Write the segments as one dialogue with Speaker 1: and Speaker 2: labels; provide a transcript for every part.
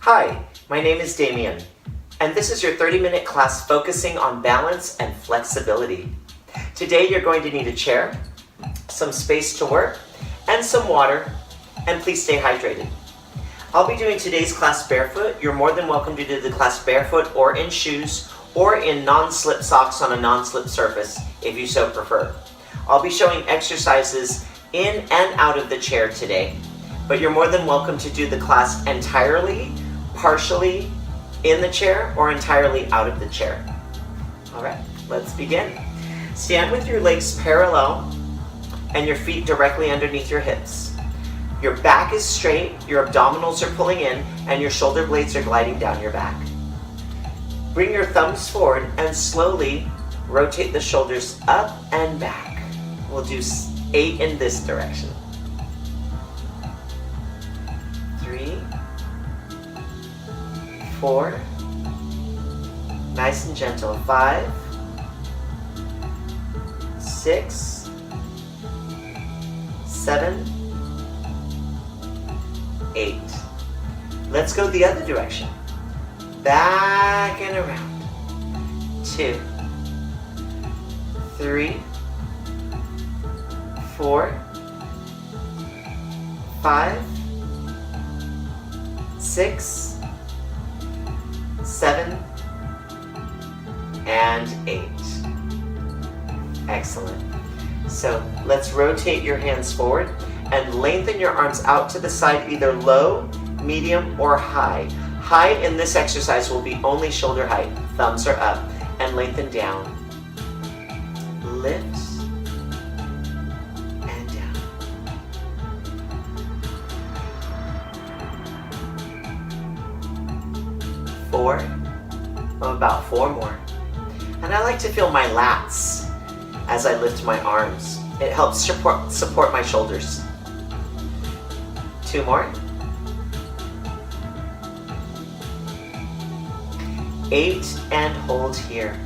Speaker 1: Hi, my name is Damien, and this is your 30-minute class focusing on balance and flexibility. Today you're going to need a chair, some space to work, and some water, and please stay hydrated. I'll be doing today's class barefoot. You're more than welcome to do the class barefoot or in shoes or in non-slip socks on a non-slip surface if you so prefer. I'll be showing exercises in and out of the chair today, but you're more than welcome to do the class entirely, partially in the chair, or entirely out of the chair. All right, let's begin. Stand with your legs parallel and your feet directly underneath your hips. Your back is straight, your abdominals are pulling in, and your shoulder blades are gliding down your back. Bring your thumbs forward and slowly rotate the shoulders up and back. We'll do 8 in this direction. 3, 4, nice and gentle. 5, 6, 7, 8. Let's go the other direction. Back and around. 2, 3, 4, 5, 6, 7, and 8. Excellent. So let's rotate your hands forward and lengthen your arms out to the side, either low, medium, or high. High in this exercise will be only shoulder height. Thumbs are up, and lengthen down. Lift and down. 4, about 4 more. And I like to feel my lats as I lift my arms. It helps support my shoulders. 2 more. 8, and hold here.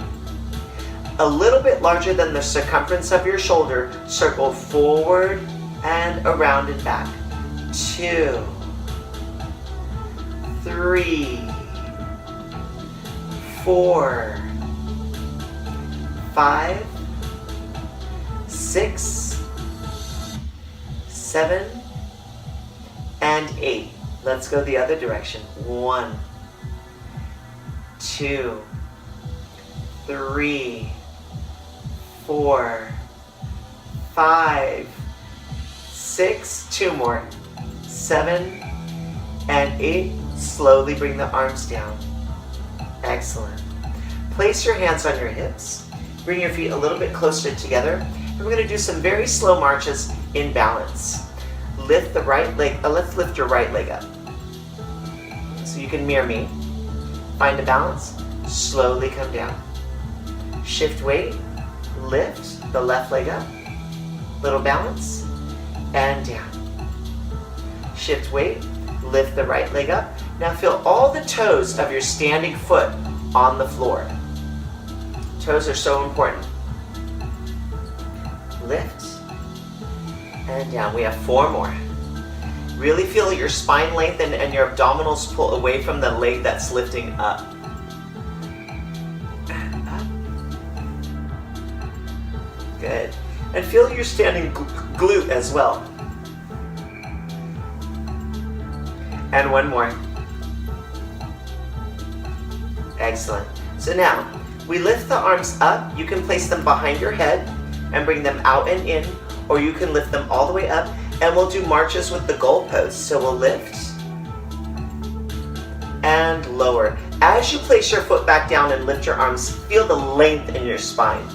Speaker 1: A little bit larger than the circumference of your shoulder, circle forward and around and back. 2, 3, 4, 5, 6, 7, and 8. Let's go the other direction. 1, 2, 3, 4, 5, 6, 2 more, 7, and 8. Slowly bring the arms down. Excellent. Place your hands on your hips. Bring your feet a little bit closer together. And we're going to do some very slow marches in balance. Lift the right leg. Let's lift your right leg up. So you can mirror me. Find a balance. Slowly come down. Shift weight. Lift the left leg up. Little balance. And down. Shift weight. Lift the right leg up. Now feel all the toes of your standing foot on the floor. Toes are so important. Lift and down. We have 4 more. Really feel your spine lengthen and your abdominals pull away from the leg that's lifting up. And up. Good. And feel your standing glute as well. And 1 more. Excellent. So now, we lift the arms up. You can place them behind your head and bring them out and in, or you can lift them all the way up, and we'll do marches with the goalposts. So we'll lift and lower. As you place your foot back down and lift your arms, feel the length in your spine.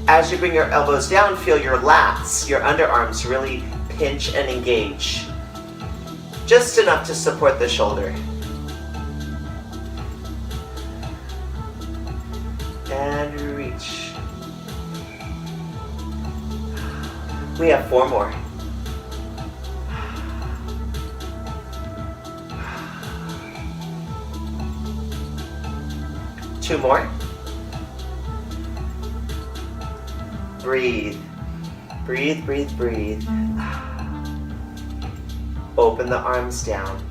Speaker 1: As you bring your elbows down, feel your lats, your underarms really pinch and engage. Just enough to support the shoulder. And reach. We have 4 more. Two more. Breathe. Breathe, breathe, breathe. Open the arms down.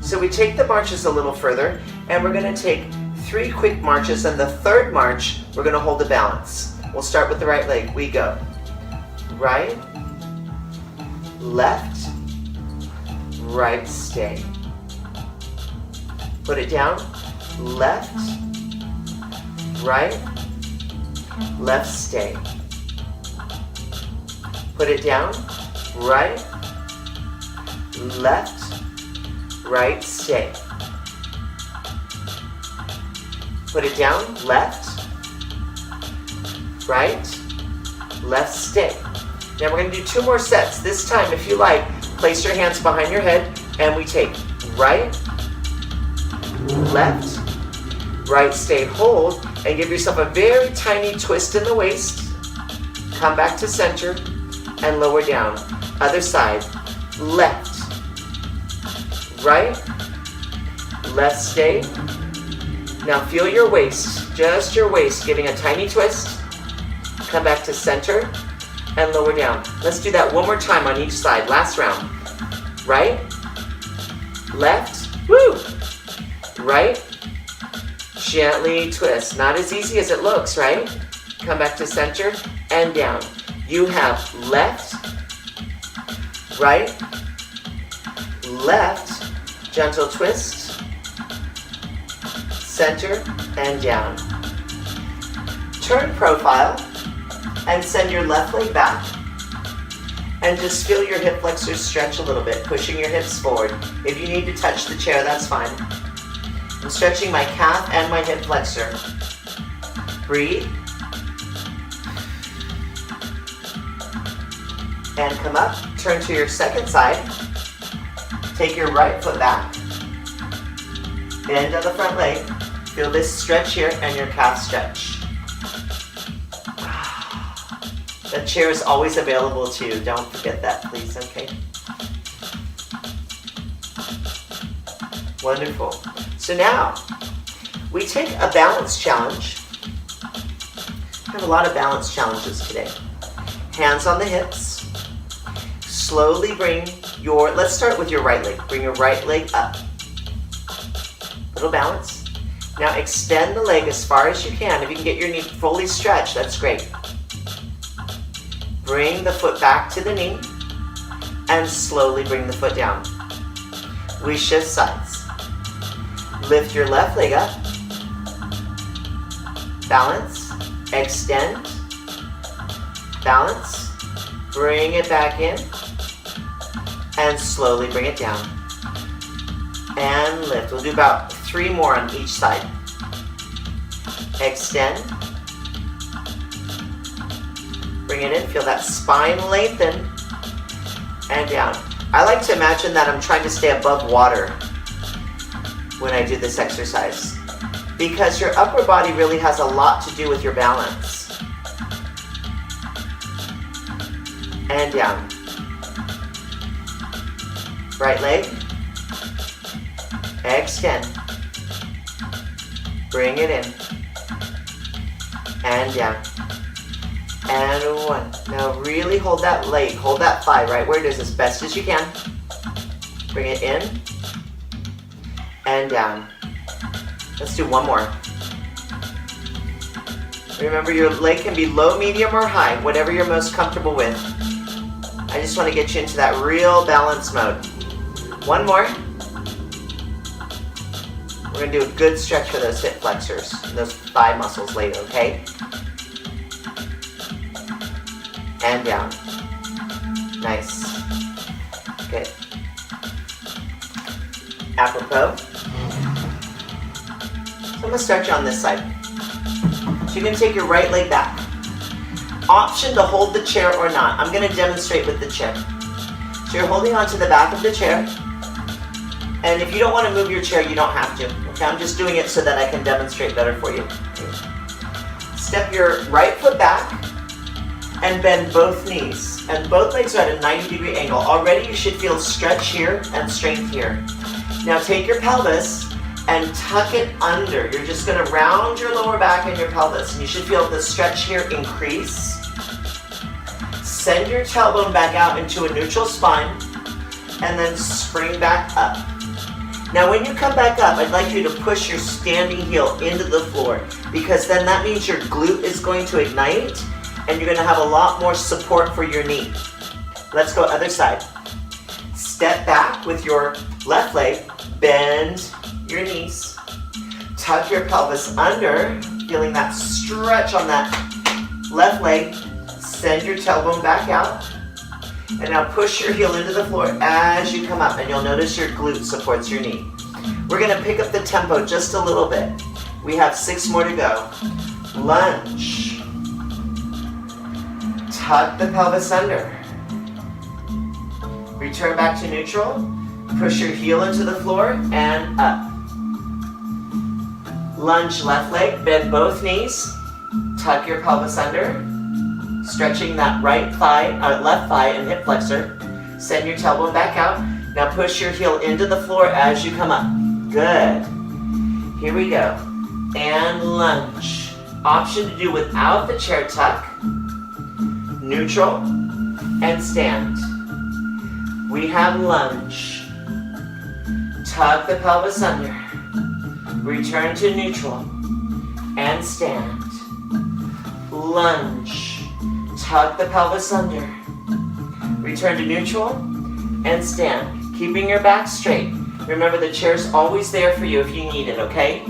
Speaker 1: So we take the marches a little further, and we're going to take 3 quick marches, and the third march, we're going to hold the balance. We'll start with the right leg. We go right, left, right, stay. Put it down, left, right, left, stay. Put it down, right, left, right, stay. Put it down, left, right, left, stay. Now we're going to do 2 more sets. This time, if you like, place your hands behind your head, and we take right, left, right, stay, hold, and give yourself a very tiny twist in the waist. Come back to center, and lower down. Other side, left, right, left, stay. Now feel your waist, just your waist, giving a tiny twist. Come back to center and lower down. Let's do that one more time on each side. Last round. Right, left, woo, right, gently twist. Not as easy as it looks, right? Come back to center and down. You have left, right, left, gentle twist, center, and down. Turn profile and send your left leg back. And just feel your hip flexors stretch a little bit, pushing your hips forward. If you need to touch the chair, that's fine. I'm stretching my calf and my hip flexor. Breathe. And come up, turn to your second side. Take your right foot back. Bend on the front leg. Feel this stretch here and your calf stretch. The chair is always available to you. Don't forget that, please, okay? Wonderful. So now, we take a balance challenge. I have a lot of balance challenges today. Hands on the hips. Slowly bring your, let's start with your right leg. Bring your right leg up. Little balance. Now extend the leg as far as you can. If you can get your knee fully stretched, that's great. Bring the foot back to the knee and slowly bring the foot down. We shift sides. Lift your left leg up. Balance. Extend. Balance. Bring it back in. And slowly bring it down. And lift. We'll do about 3 more on each side. Extend. Bring it in. Feel that spine lengthen. And down. I like to imagine that I'm trying to stay above water when I do this exercise, because your upper body really has a lot to do with your balance. And down. Right leg. Extend. Bring it in. And down. And 1. Now really hold that leg, hold that thigh right where it is as best as you can. Bring it in. And down. Let's do 1 more. Remember, your leg can be low, medium, or high, whatever you're most comfortable with. I just want to get you into that real balance mode. 1 more. We're going to do a good stretch for those hip flexors, and those thigh muscles later, okay? And down. Nice. Good. Apropos. So I'm going to start you on this side. So you're going to take your right leg back. Option to hold the chair or not. I'm going to demonstrate with the chair. So you're holding onto the back of the chair. And if you don't want to move your chair, you don't have to. Okay, I'm just doing it so that I can demonstrate better for you. Step your right foot back. And bend both knees. And both legs are at a 90-degree angle. Already you should feel stretch here and strength here. Now take your pelvis and tuck it under. You're just going to round your lower back and your pelvis. And you should feel the stretch here increase. Send your tailbone back out into a neutral spine. And then spring back up. Now when you come back up, I'd like you to push your standing heel into the floor, because then that means your glute is going to ignite and you're going to have a lot more support for your knee. Let's go other side. Step back with your left leg, bend your knees, tuck your pelvis under, feeling that stretch on that left leg, send your tailbone back out, and now push your heel into the floor as you come up, and you'll notice your glute supports your knee. We're going to pick up the tempo just a little bit. We have 6 more to go. Lunge. Tuck the pelvis under. Return back to neutral. Push your heel into the floor and up. Lunge left leg, bend both knees. Tuck your pelvis under. Stretching that left thigh and hip flexor. Send your tailbone back out. Now push your heel into the floor as you come up. Good. Here we go. And lunge. Option to do without the chair tuck. Neutral and stand. We have lunge. Tuck the pelvis under. Return to neutral and stand. Lunge. Tuck the pelvis under. Return to neutral and stand. Keeping your back straight. Remember, the chair's always there for you if you need it, okay?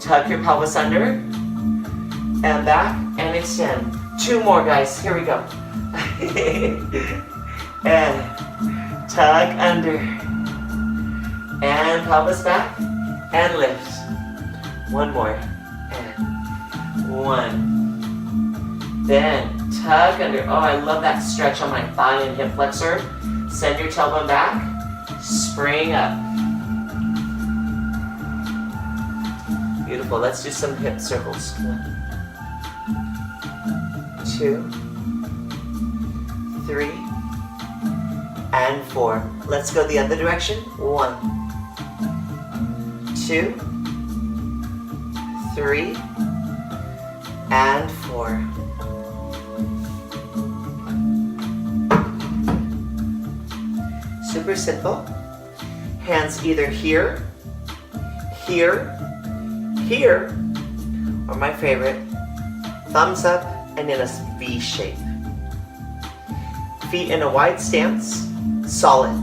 Speaker 1: Tuck your pelvis under and back and extend. 2 more, guys. Here we go. And tuck under. And pelvis back. And lift. 1 more. And 1. Then tuck under. Oh, I love that stretch on my thigh and hip flexor. Send your tailbone back. Spring up. Beautiful. Let's do some hip circles. 1, 2, 3, and 4. Let's go the other direction. 1, 2, 3, and 4. Super simple. Hands either here, here, here, or my favorite, thumbs up and in a V shape. Feet in a wide stance, solid.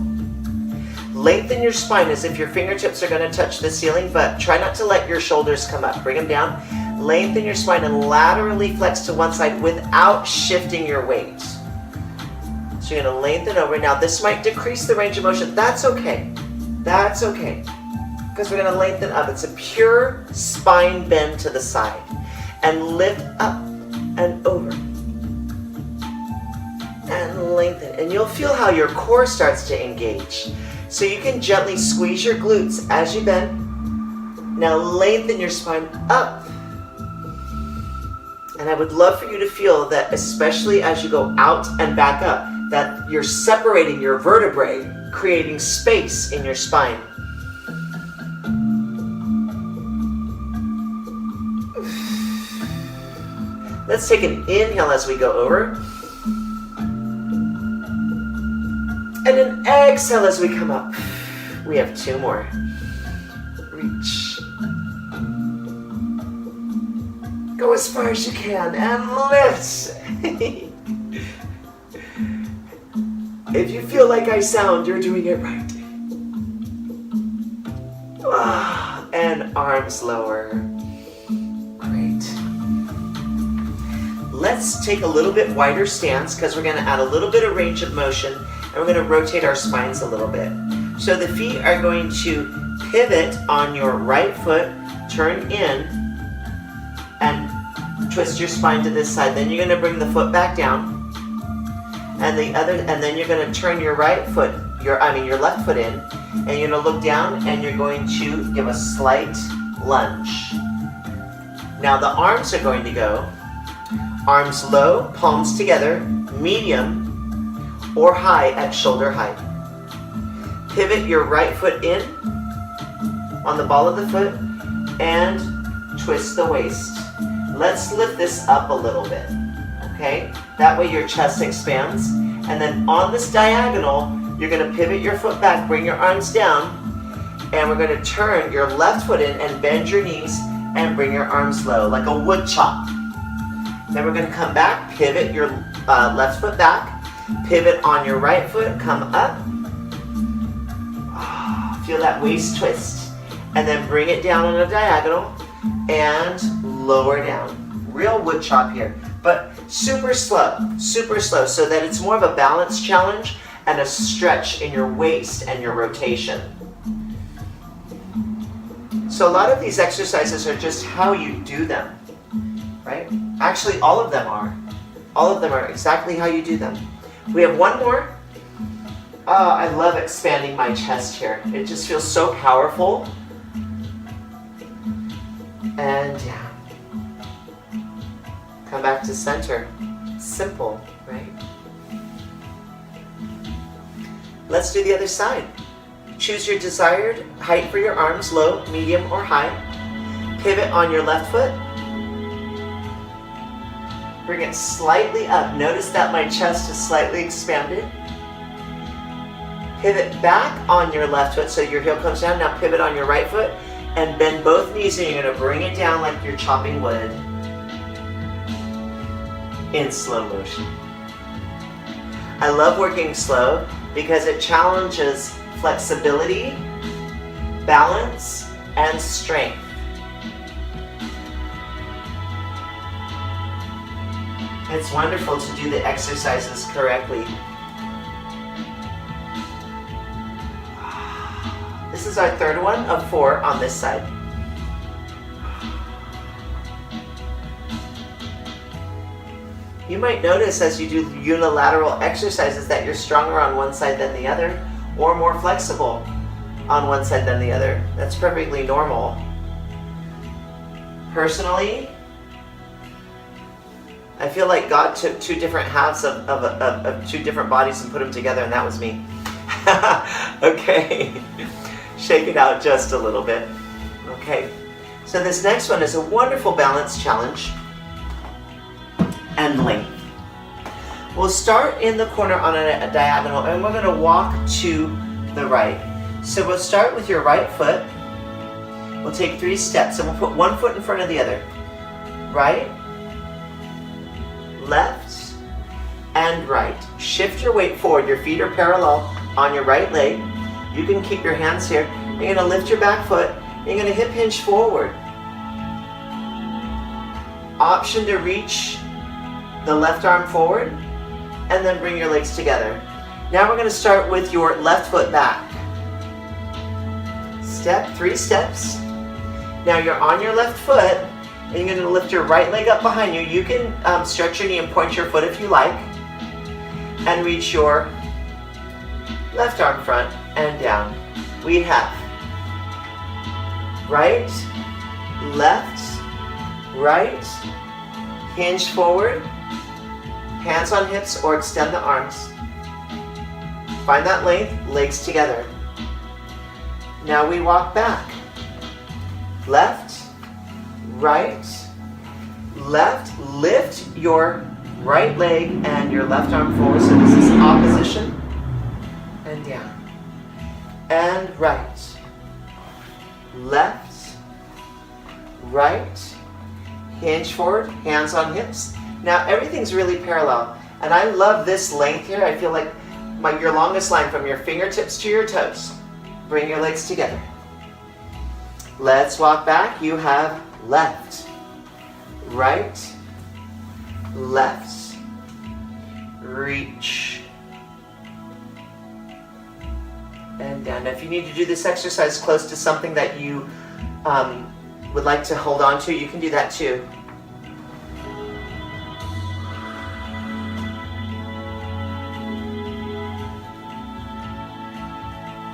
Speaker 1: Lengthen your spine as if your fingertips are going to touch the ceiling, but try not to let your shoulders come up. Bring them down. Lengthen your spine and laterally flex to one side without shifting your weight. So you're going to lengthen over. Now this might decrease the range of motion. That's okay. That's okay. Because we're going to lengthen up. It's a pure spine bend to the side. And lift up and over. And lengthen. And you'll feel how your core starts to engage. So you can gently squeeze your glutes as you bend. Now lengthen your spine up. And I would love for you to feel that, especially as you go out and back up, that you're separating your vertebrae, creating space in your spine. Let's take an inhale as we go over. And an exhale as we come up. We have 2 more. Reach. Go as far as you can and lift. If you feel like I sound, you're doing it right. And arms lower. Great. Let's take a little bit wider stance because we're going to add a little bit of range of motion and we're going to rotate our spines a little bit. So the feet are going to pivot on your right foot, turn in, and twist your spine to this side. Then you're going to bring the foot back down. And then you're going to turn your left foot in, and you're going to look down and you're going to give a slight lunge. Now the arms are going to go arms low, palms together, medium or high at shoulder height. Pivot your right foot in on the ball of the foot and twist the waist. Let's lift this up a little bit. Okay, that way your chest expands, and then on this diagonal, you're going to pivot your foot back, bring your arms down, And we're going to turn your left foot in and bend your knees and bring your arms low, like a wood chop. Then we're going to come back, pivot your left foot back, pivot on your right foot, come up. Feel that waist twist. And then bring it down on a diagonal and lower down. Real wood chop here, but super slow, so that it's more of a balance challenge and a stretch in your waist and your rotation. So a lot of these exercises are just how you do them, right? Actually, all of them are. All of them are exactly how you do them. We have one more. I love expanding my chest here. It just feels so powerful. And down. Come back to center. Simple, right? Let's do the other side. Choose your desired height for your arms, low, medium, or high. Pivot on your left foot. Bring it slightly up. Notice that my chest is slightly expanded. Pivot back on your left foot so your heel comes down. Now pivot on your right foot and bend both knees, and you're going to bring it down like you're chopping wood in slow motion. I love working slow because it challenges flexibility, balance, and strength. It's wonderful to do the exercises correctly. This is our third one of 4 on this side. You might notice as you do unilateral exercises that you're stronger on one side than the other, or more flexible on one side than the other. That's perfectly normal. Personally, I feel like God took 2 different halves of 2 different bodies and put them together, and that was me. Okay. Shake it out just a little bit. Okay, so this next one is a wonderful balance challenge and length. We'll start in the corner on a diagonal, and we're going to walk to the right. So we'll start with your right foot. We'll take 3 steps, and we'll put one foot in front of the other. Right, left, and right. Shift your weight forward. Your feet are parallel on your right leg. You can keep your hands here. You're going to lift your back foot. You're going to hip hinge forward. Option to reach the left arm forward and then bring your legs together. Now we're going to start with your left foot back. Step, 3 steps. Now you're on your left foot and you're going to lift your right leg up behind you. You can stretch your knee and point your foot if you like and reach your left arm front and down. We have right, left, right, hinge forward, hands on hips or extend the arms. Find that length, legs together. Now we walk back. Left, right, left, lift your right leg and your left arm forward, so this is opposition, and down. And right, left, right, hinge forward, hands on hips. Now everything's really parallel, and I love this length here. I feel like your longest line from your fingertips to your toes. Bring your legs together. Let's walk back. You have left, right, left, reach, and down. Now if you need to do this exercise close to something that you would like to hold on to, you can do that too.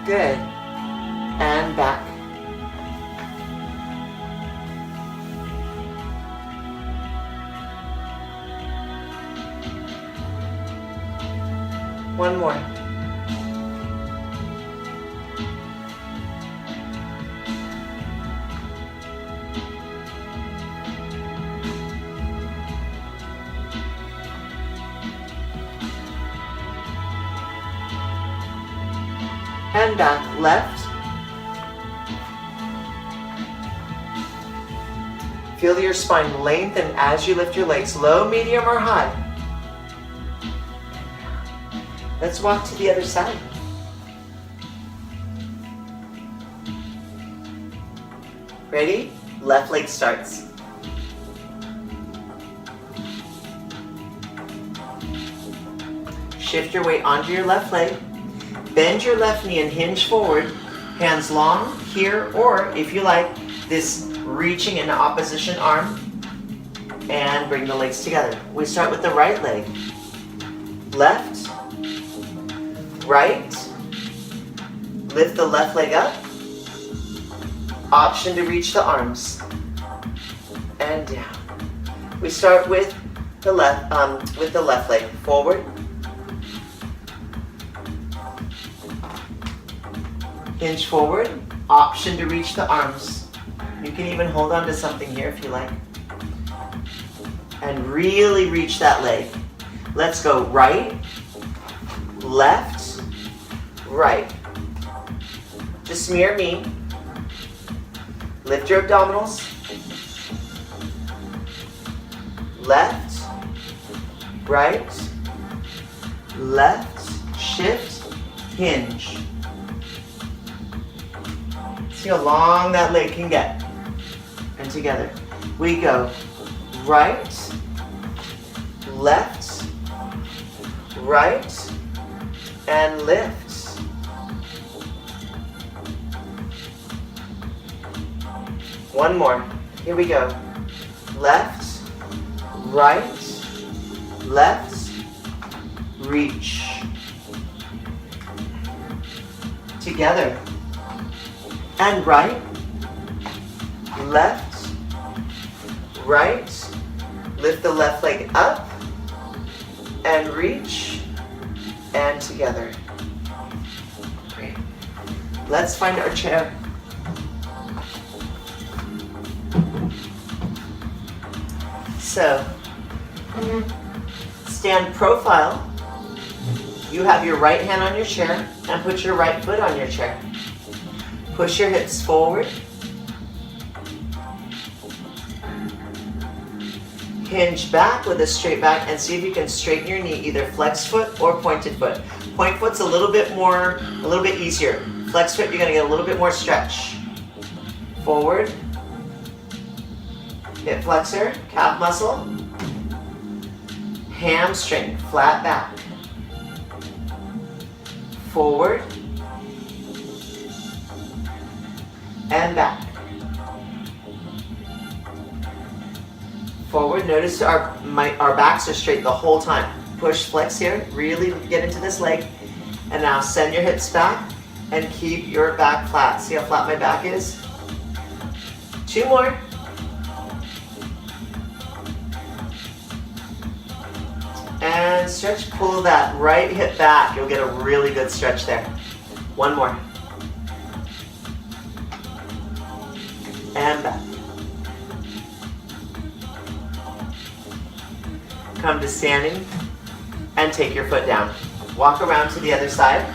Speaker 1: Good. And back. One more. And back, left, Feel your spine lengthen as you lift your legs, low, medium, or high. Let's walk to the other side. Ready? Left leg starts. Shift your weight onto your left leg. Bend your left knee and hinge forward. Hands long here, or if you like, this reaching in the opposition arm. And bring the legs together. We start with the right leg. Left, right. Lift the left leg up. Option to reach the arms. And down. We start with the left leg. Forward. Hinge forward. Option to reach the arms. You can even hold on to something here if you like. And really reach that leg. Let's go right, left, right. Just mirror me. Lift your abdominals. Left, right, left, shift, hinge. See how long that leg can get. And together. We go right, left, right, and lift. One more. Here we go. Left, right, left, reach. Together. And right, left, right, lift the left leg up, and reach, and together. Great. Let's find our chair. So, stand profile. You have your right hand on your chair, and put your right foot on your chair. Push your hips forward. Hinge back with a straight back and see if you can straighten your knee, either flex foot or pointed foot. Point foot's a little bit easier. Flex foot, you're gonna get a little bit more stretch. Forward. Hip flexor, calf muscle. Hamstring, flat back. Forward. And back. Forward. Notice our backs are straight the whole time. Push, flex here. Really get into this leg. And now send your hips back and keep your back flat. See how flat my back is? 2 more. And stretch, pull that right hip back. You'll get a really good stretch there. 1 more. And back. Come to standing and take your foot down. Walk around to the other side.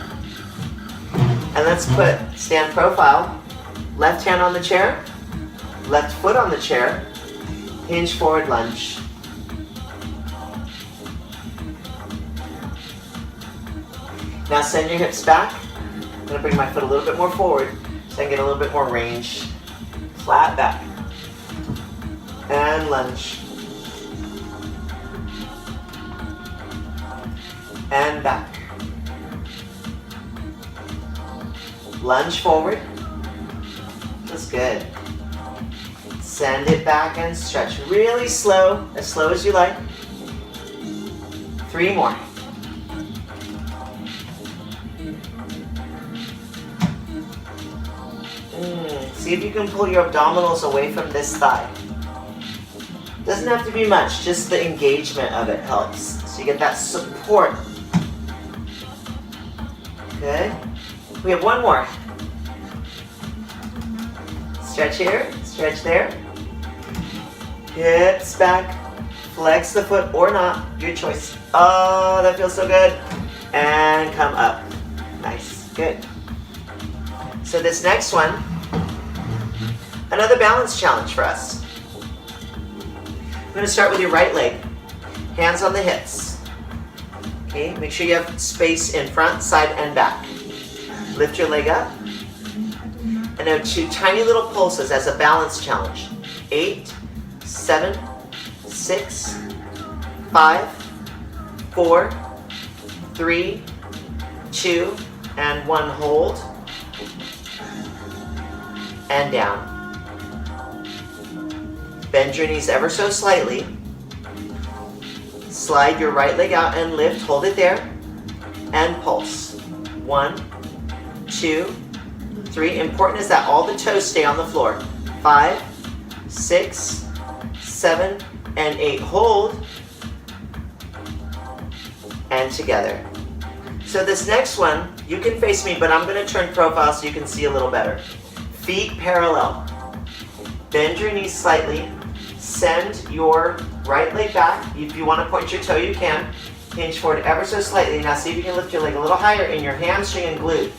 Speaker 1: And let's put stand profile. Left hand on the chair, left foot on the chair, hinge forward lunge. Now send your hips back. I'm going to bring my foot a little bit more forward so I can get a little bit more range. Flat back. And lunge. And back. Lunge forward. That's good. Send it back and stretch. Really slow as you like. 3 more. See if you can pull your abdominals away from this thigh. Doesn't have to be much, just the engagement of it helps. So you get that support. Good. We have 1 more. Stretch here, stretch there. Hips back. Flex the foot or not, your choice. Oh, that feels so good. And come up. Nice, good. So this next one, another balance challenge for us. going to start with your right leg. Hands on the hips. Okay, make sure you have space in front, side, and back. Lift your leg up. And now 2 tiny little pulses as a balance challenge. 8, 7, 6, 5, 4, 3, 2, and 1. Hold. And down. Bend your knees ever so slightly. Slide your right leg out and lift. Hold it there. And pulse. 1, 2, 3. Important is that all the toes stay on the floor. 5, 6, 7, and 8. Hold. And together. So this next one, you can face me, but I'm going to turn profile so you can see a little better. Feet parallel. Bend your knees slightly. Send your right leg back. If you want to point your toe, you can. Hinge forward ever so slightly. Now see if you can lift your leg a little higher in your hamstring and glute.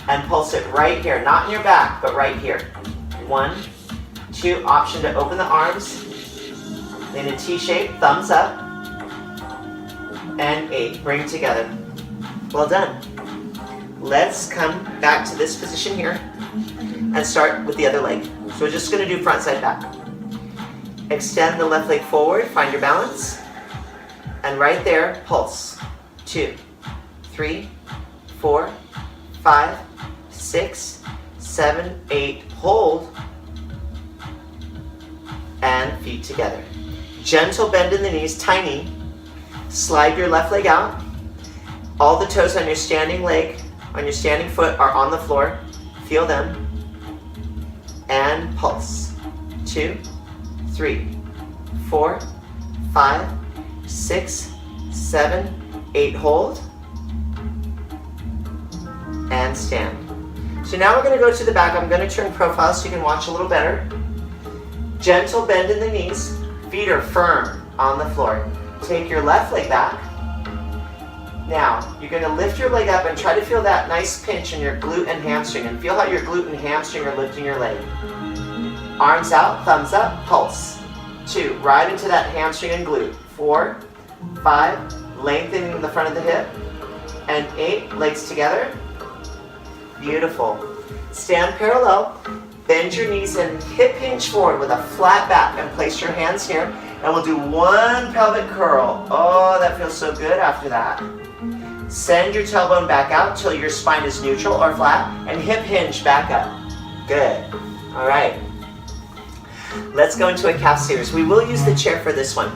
Speaker 1: And pulse it right here. Not in your back, but right here. 1, 2. Option to open the arms. In a T shape. Thumbs up. And 8. Bring together. Well done. Let's come back to this position here. And start with the other leg. So we're just going to do front side back. Extend the left leg forward, find your balance. And right there, pulse. 2, 3, 4, 5, 6, 7, 8. Hold. And feet together. Gentle bend in the knees, tiny. Slide your left leg out. All the toes on your standing leg, on your standing foot are on the floor. Feel them. And pulse. 2, 3, 4, 5, 6, 7, 8. Hold. And stand. So now we're going to go to the back. I'm going to turn profile so you can watch a little better. Gentle bend in the knees. Feet are firm on the floor. Take your left leg back. Now, you're going to lift your leg up and try to feel that nice pinch in your glute and hamstring. And feel how your glute and hamstring are lifting your leg. Arms out, thumbs up, pulse. 2, right into that hamstring and glute. 4, 5, lengthening the front of the hip. And 8, legs together. Beautiful. Stand parallel. Bend your knees and hip hinge forward with a flat back. And place your hands here. And we'll do 1 pelvic curl. Oh, that feels so good after that. Send your tailbone back out till your spine is neutral or flat. And hip hinge back up. Good. All right. Let's go into a calf series. We will use the chair for this one.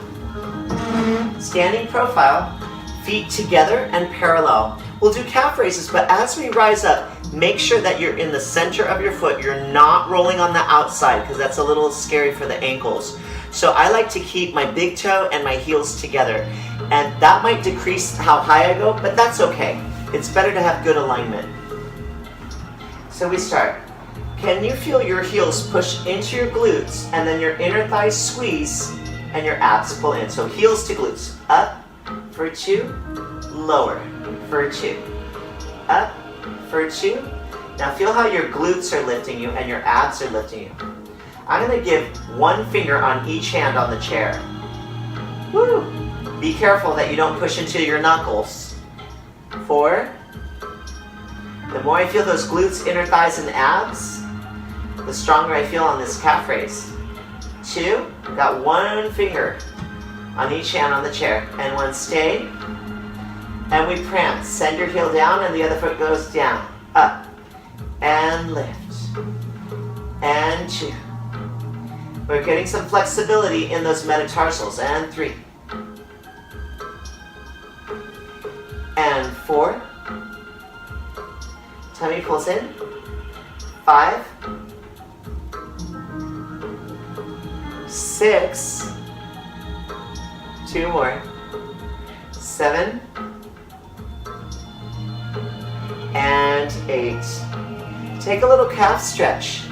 Speaker 1: Standing profile, feet together and parallel. We'll do calf raises, but as we rise up, make sure that you're in the center of your foot. You're not rolling on the outside because that's a little scary for the ankles. So I like to keep my big toe and my heels together. And that might decrease how high I go, but that's okay. It's better to have good alignment. So we start. Can you feel your heels push into your glutes and then your inner thighs squeeze and your abs pull in? So heels to glutes. Up for 2, lower for 2. Up for 2. Now feel how your glutes are lifting you and your abs are lifting you. I'm going to give 1 finger on each hand on the chair. Woo! Be careful that you don't push into your knuckles. 4. The more I feel those glutes, inner thighs, and abs, the stronger I feel on this calf raise. 2, got 1 finger on each hand on the chair, and 1 stay. And we prance. Send your heel down and the other foot goes down. Up. And lift. And 2. We're getting some flexibility in those metatarsals. And 3. And 4. Tummy pulls in. 5. 6. 2 more. 7. And 8. Take a little calf stretch.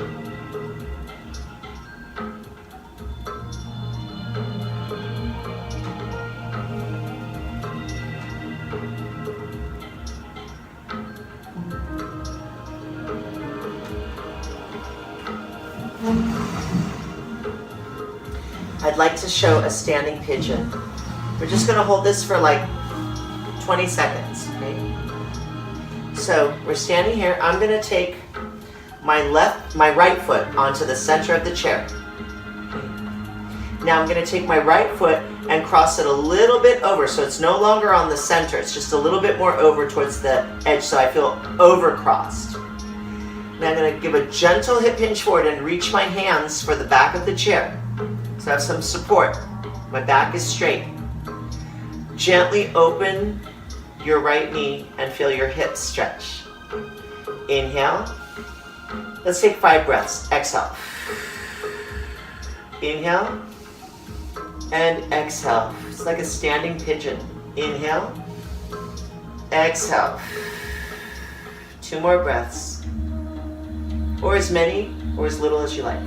Speaker 1: I'd like to show a standing pigeon. We're just going to hold this for like 20 seconds, okay? So we're standing here. I'm going to take my right foot onto the center of the chair. Now I'm going to take my right foot and cross it a little bit over, so it's no longer on the center, it's just a little bit more over towards the edge, so I feel over-crossed. Now I'm going to give a gentle hip hinge forward and reach my hands for the back of the chair, so I have some support. My back is straight. Gently open your right knee and feel your hips stretch. Inhale. Let's take 5 breaths. Exhale. Inhale. And exhale. It's like a standing pigeon. Inhale. Exhale. 2 more breaths. Or as many or as little as you like.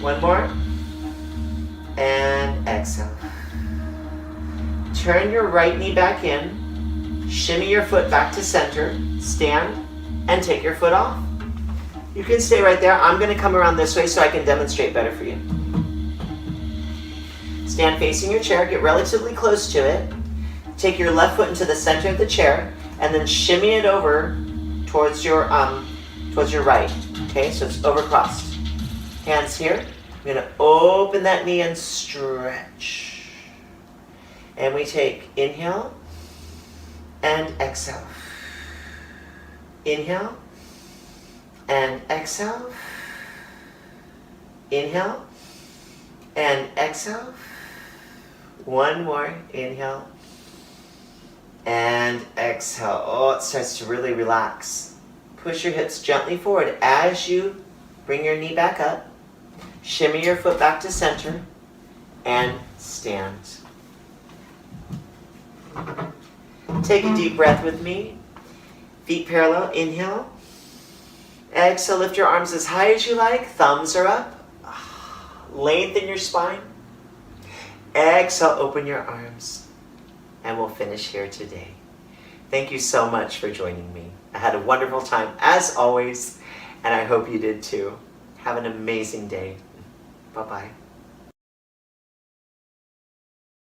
Speaker 1: 1 more. And exhale. Turn your right knee back in. Shimmy your foot back to center. Stand and take your foot off. You can stay right there. I'm going to come around this way so I can demonstrate better for you. Stand facing your chair, get relatively close to it. Take your left foot into the center of the chair and then shimmy it over towards your right. Okay, so it's overcrossed. Hands here. I'm going to open that knee and stretch. And we take inhale and exhale. Inhale and exhale. Inhale and exhale. 1 more. Inhale and exhale. Oh, it starts to really relax. Push your hips gently forward as you bring your knee back up. Shimmy your foot back to center and stand. Take a deep breath with me. Feet parallel. Inhale. Exhale, lift your arms as high as you like. Thumbs are up. Lengthen your spine. Exhale, open your arms. And we'll finish here today. Thank you so much for joining me. I had a wonderful time, as always, and I hope you did too. Have an amazing day. Bye-bye.